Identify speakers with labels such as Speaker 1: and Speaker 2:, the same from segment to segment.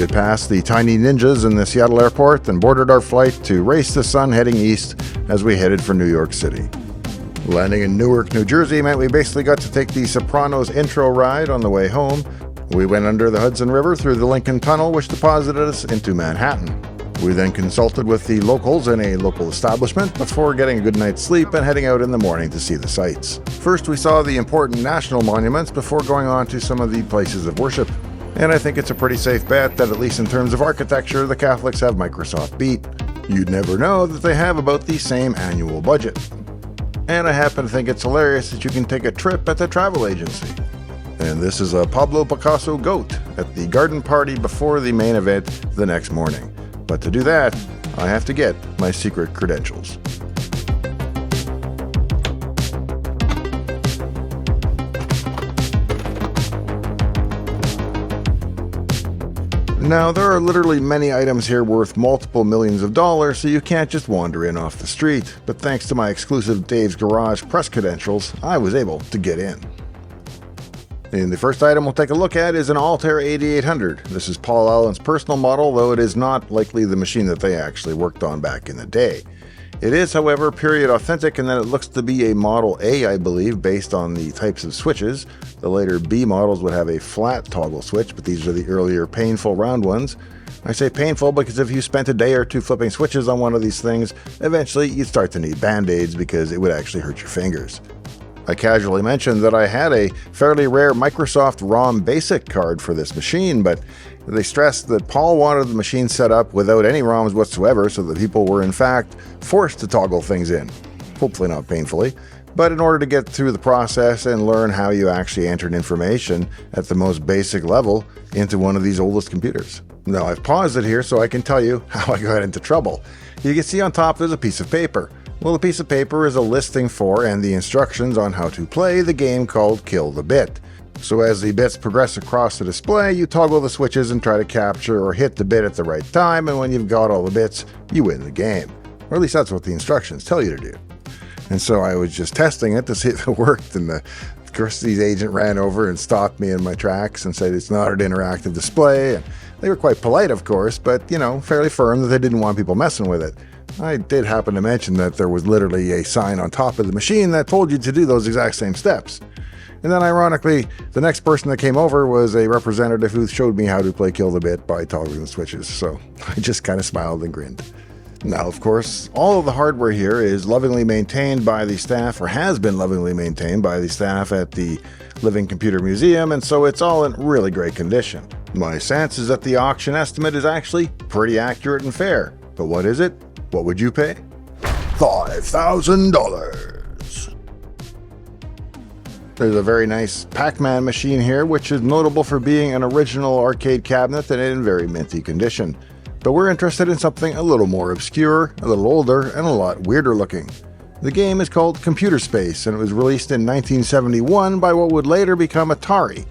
Speaker 1: it past the tiny ninjas in the Seattle airport and boarded our flight to race the sun heading east as we headed for New York City. Landing in Newark, New Jersey meant we basically got to take the Sopranos intro ride on the way home. We went under the Hudson River through the Lincoln Tunnel, which deposited us into Manhattan. We then consulted with the locals in a local establishment before getting a good night's sleep and heading out in the morning to see the sights. First, we saw the important national monuments before going on to some of the places of worship. And I think it's a pretty safe bet that at least in terms of architecture, the Catholics have Microsoft beat. You'd never know that they have about the same annual budget. And I happen to think it's hilarious that you can take a trip at the travel agency. And this is a Pablo Picasso goat at the garden party before the main event the next morning. But to do that, I have to get my secret credentials. Now, there are literally many items here worth multiple millions of dollars, so you can't just wander in off the street. But thanks to my exclusive Dave's Garage press credentials, I was able to get in. And the first item we'll take a look at is an Altair 8800. This is Paul Allen's personal model, though it is not likely the machine that they actually worked on back in the day. It is, however, period authentic in that it looks to be a Model A, I believe, based on the types of switches. The later B models would have a flat toggle switch, but these are the earlier painful round ones. I say painful because if you spent a day or two flipping switches on one of these things, eventually you'd start to need band-aids because it would actually hurt your fingers. I casually mentioned that I had a fairly rare Microsoft ROM Basic card for this machine, but they stressed that Paul wanted the machine set up without any ROMs whatsoever so that people were in fact forced to toggle things in. Hopefully not painfully, but in order to get through the process and learn how you actually entered information at the most basic level into one of these oldest computers. Now I've paused it here so I can tell you how I got into trouble. You can see on top there's a piece of paper. Well, the piece of paper is a listing for and the instructions on how to play the game called Kill the Bit. So as the bits progress across the display, you toggle the switches and try to capture or hit the bit at the right time, and when you've got all the bits, you win the game. Or at least that's what the instructions tell you to do. And so I was just testing it to see if it worked, and the Christie's agent ran over and stopped me in my tracks and said it's not an interactive display. And they were quite polite, of course, but, fairly firm that they didn't want people messing with it. I did happen to mention that there was literally a sign on top of the machine that told you to do those exact same steps. And then ironically, the next person that came over was a representative who showed me how to play Kill the Bit by toggling the switches, so I just kind of smiled and grinned. Now, of course, all of the hardware here is lovingly maintained by the staff, or has been lovingly maintained by the staff at the Living Computer Museum, and so it's all in really great condition. My sense is that the auction estimate is actually pretty accurate and fair. But what is it? What would you pay? $5,000. There's a very nice Pac-Man machine here, which is notable for being an original arcade cabinet and in very minty condition. But we're interested in something a little more obscure, a little older, and a lot weirder looking. The game is called Computer Space, and it was released in 1971 by what would later become Atari.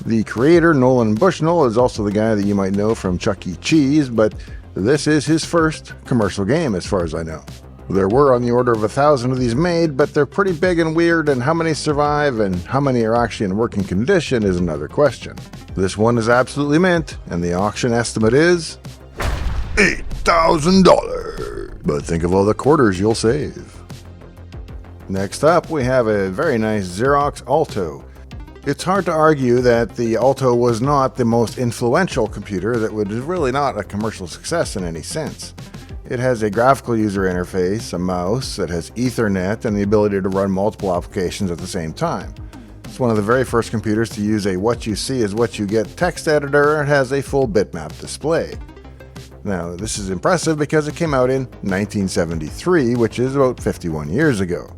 Speaker 1: The creator, Nolan Bushnell, is also the guy that you might know from Chuck E. Cheese, but this is his first commercial game as far as I know. There were on the order of 1,000 of these made, but they're pretty big and weird, and how many survive and how many are actually in working condition is another question. This one is absolutely mint, and the auction estimate is $8,000. But think of all the quarters you'll save. Next up, we have a very nice Xerox Alto. It's hard to argue that the Alto was not the most influential computer, that was really not a commercial success in any sense. It has a graphical user interface, a mouse, it has Ethernet, and the ability to run multiple applications at the same time. It's one of the very first computers to use a what you see is what you get text editor, and has a full bitmap display. Now, this is impressive because it came out in 1973, which is about 51 years ago.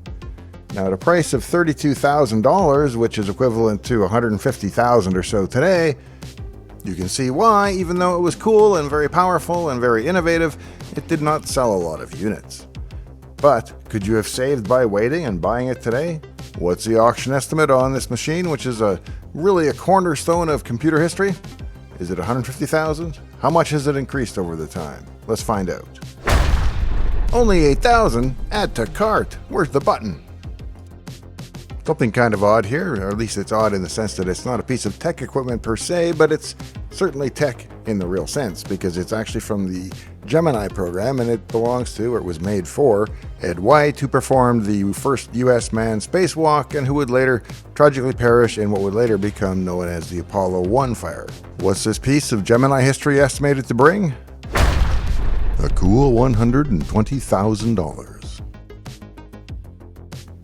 Speaker 1: Now, at a price of $32,000, which is equivalent to $150,000 or so today, you can see why, even though it was cool and very powerful and very innovative, it did not sell a lot of units. But could you have saved by waiting and buying it today? What's the auction estimate on this machine, which is really a cornerstone of computer history? Is it $150,000? How much has it increased over the time? Let's find out. Only $8,000? Add to cart. Where's the button? Something kind of odd here, or at least it's odd in the sense that it's not a piece of tech equipment per se, but it's certainly tech in the real sense, because it's actually from the Gemini program, and it belongs to, or it was made for, Ed White, who performed the first U.S. manned spacewalk and who would later tragically perish in what would later become known as the Apollo 1 fire. What's this piece of Gemini history estimated to bring? A cool $120,000.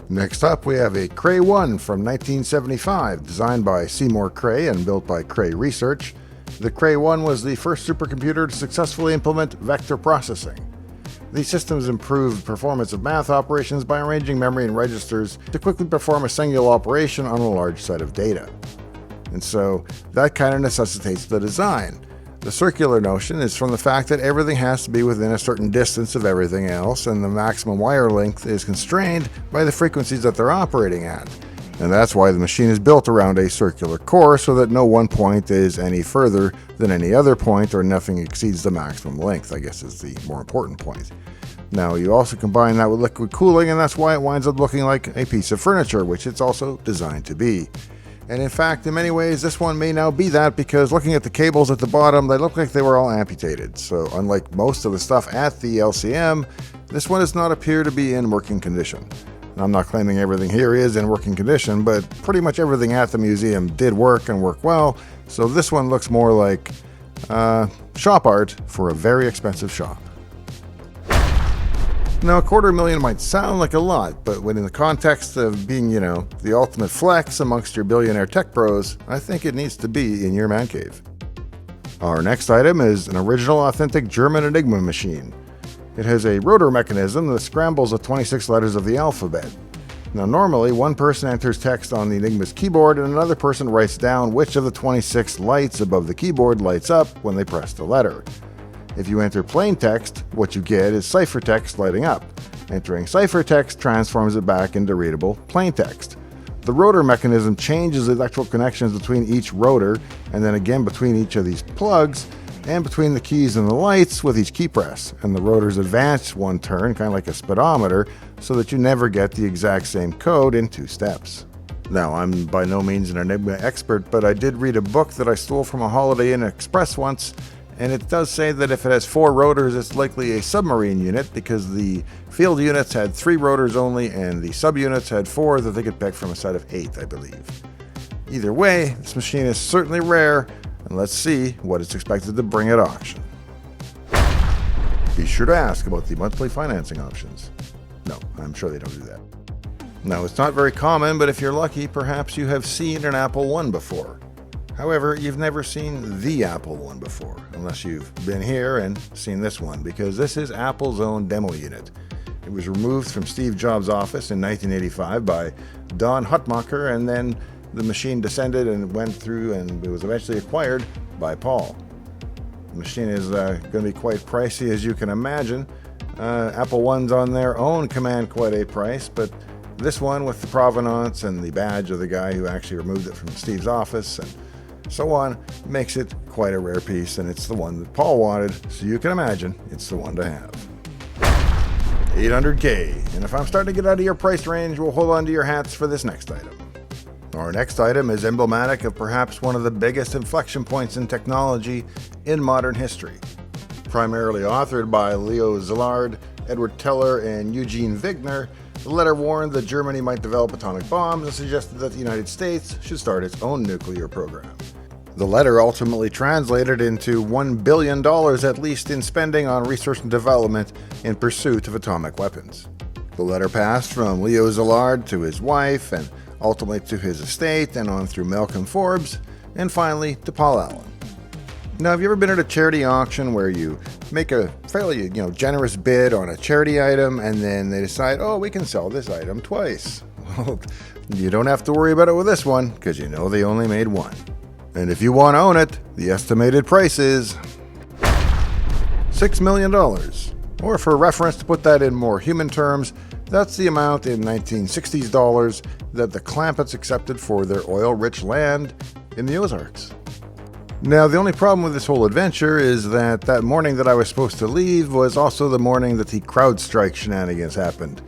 Speaker 1: Next up, we have a Cray 1 from 1975, designed by Seymour Cray and built by Cray Research. The Cray 1 was the first supercomputer to successfully implement vector processing. These systems improved performance of math operations by arranging memory and registers to quickly perform a single operation on a large set of data. And so that kind of necessitates the design. The circular notion is from the fact that everything has to be within a certain distance of everything else, and the maximum wire length is constrained by the frequencies that they're operating at. And that's why the machine is built around a circular core, so that no one point is any further than any other point, or nothing exceeds the maximum length, I guess is the more important point. Now, you also combine that with liquid cooling, and that's why it winds up looking like a piece of furniture, which it's also designed to be. And in fact, in many ways, this one may now be that, because looking at the cables at the bottom, they look like they were all amputated. So unlike most of the stuff at the LCM, this one does not appear to be in working condition. And I'm not claiming everything here is in working condition, but pretty much everything at the museum did work and work well. So this one looks more like shop art for a very expensive shop. Now, $250,000 might sound like a lot, but when in the context of being, the ultimate flex amongst your billionaire tech pros, I think it needs to be in your man cave. Our next item is an original, authentic German Enigma machine. It has a rotor mechanism that scrambles the 26 letters of the alphabet. Now, normally, one person enters text on the Enigma's keyboard, and another person writes down which of the 26 lights above the keyboard lights up when they press the letter. If you enter plain text, what you get is ciphertext lighting up. Entering ciphertext transforms it back into readable plain text. The rotor mechanism changes the electrical connections between each rotor, and then again between each of these plugs, and between the keys and the lights with each key press. And the rotors advance one turn, kind of like a speedometer, so that you never get the exact same code in 2 steps. Now, I'm by no means an Enigma expert, but I did read a book that I stole from a Holiday Inn Express once, and it does say that if it has 4 rotors, it's likely a submarine unit, because the field units had 3 rotors only, and the subunits had 4 that they could pick from a set of 8, I believe. Either way, this machine is certainly rare, and let's see what it's expected to bring at auction. Be sure to ask about the monthly financing options. No, I'm sure they don't do that. Now, it's not very common, but if you're lucky, perhaps you have seen an Apple I before. However, you've never seen the Apple I before, unless you've been here and seen this one, because this is Apple's own demo unit. It was removed from Steve Jobs' office in 1985 by Don Hutmacher, and then the machine descended and went through, and it was eventually acquired by Paul. The machine is going to be quite pricey, as you can imagine. Apple I's on their own command quite a price, but this one, with the provenance and the badge of the guy who actually removed it from Steve's office and so on, makes it quite a rare piece, and it's the one that Paul wanted, so you can imagine it's the one to have. $800K, and if I'm starting to get out of your price range, we'll hold on to your hats for this next item. Our next item is emblematic of perhaps one of the biggest inflection points in technology in modern history. Primarily authored by Leo Szilard, Edward Teller, and Eugene Wigner, the letter warned that Germany might develop atomic bombs and suggested that the United States should start its own nuclear program. The letter ultimately translated into $1 billion at least in spending on research and development in pursuit of atomic weapons. The letter passed from Leo Szilard to his wife, and ultimately to his estate, and on through Malcolm Forbes, and finally to Paul Allen. Now, have you ever been at a charity auction where you make a fairly, generous bid on a charity item, and then they decide, oh, we can sell this item twice? Well, you don't have to worry about it with this one, because they only made one. And if you want to own it, the estimated price is $6 million. Or for reference, to put that in more human terms, that's the amount in 1960s dollars that the Clampetts accepted for their oil-rich land in the Ozarks. Now, the only problem with this whole adventure is that morning that I was supposed to leave was also the morning that the CrowdStrike shenanigans happened.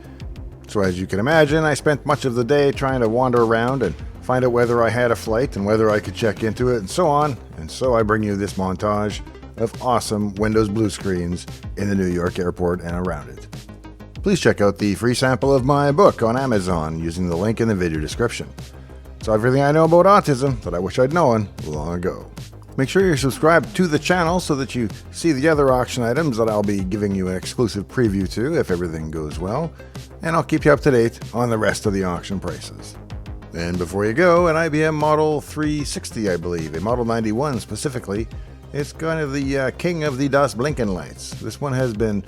Speaker 1: So as you can imagine, I spent much of the day trying to wander around and find out whether I had a flight and whether I could check into it, and so on. And so I bring you this montage of awesome Windows blue screens in the New York airport and around it. Please check out the free sample of my book on Amazon using the link in the video description. It's everything I know about autism that I wish I'd known long ago. Make sure you're subscribed to the channel so that you see the other auction items that I'll be giving you an exclusive preview to if everything goes well, and I'll keep you up to date on the rest of the auction prices. And before you go, an IBM Model 360, I believe, a Model 91 specifically. It's kind of the king of the Das Blinken lights. This one has been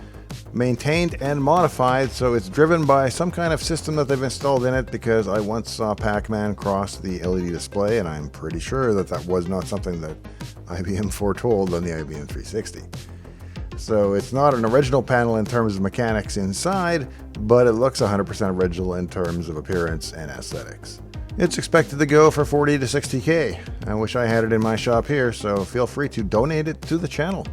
Speaker 1: maintained and modified, so it's driven by some kind of system that they've installed in it, because I once saw Pac-Man cross the LED display, and I'm pretty sure that that was not something that IBM foretold on the IBM 360. So it's not an original panel in terms of mechanics inside, but it looks 100% original in terms of appearance and aesthetics. It's expected to go for $40 to $60K. I wish I had it in my shop here, so feel free to donate it to the channel.